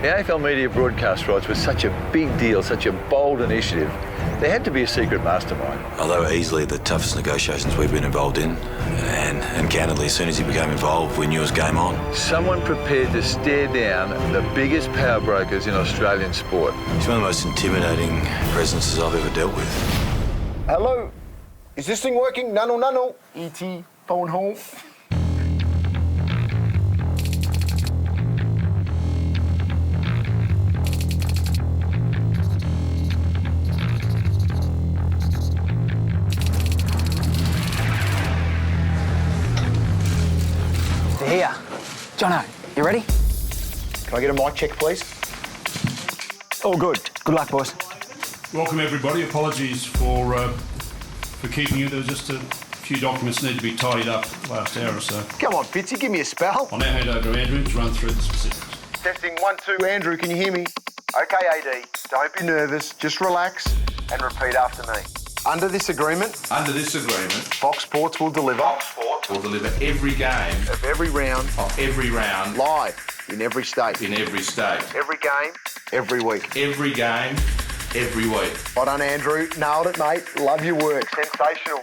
The AFL media broadcast rights were such a big deal, such a bold initiative. There had to be a secret mastermind. They were easily the toughest negotiations we've been involved in, and candidly, as soon as he became involved, we knew it was game on. Someone prepared to stare down the biggest power brokers in Australian sport. He's one of the most intimidating presences I've ever dealt with. Hello? Is this thing working? Nano. E.T. phone home. Here. Jono, you ready? Can I get a mic check, please? All good. Good luck, boys. Welcome, everybody. Apologies for keeping you. There was just a few documents need to be tidied up last hour or so. Come on, Fitzy, give me a spell. I'll now hand over to Andrew to run through the specifics. Testing 1, 2. Andrew, can you hear me? OK, AD, don't be nervous. Just relax and repeat after me. Under this agreement, Fox Sports will deliver every game of every round of every round live in every state. Every game, every week. every game, every week. Well done, Andrew. Nailed it, mate. Love your work. Sensational.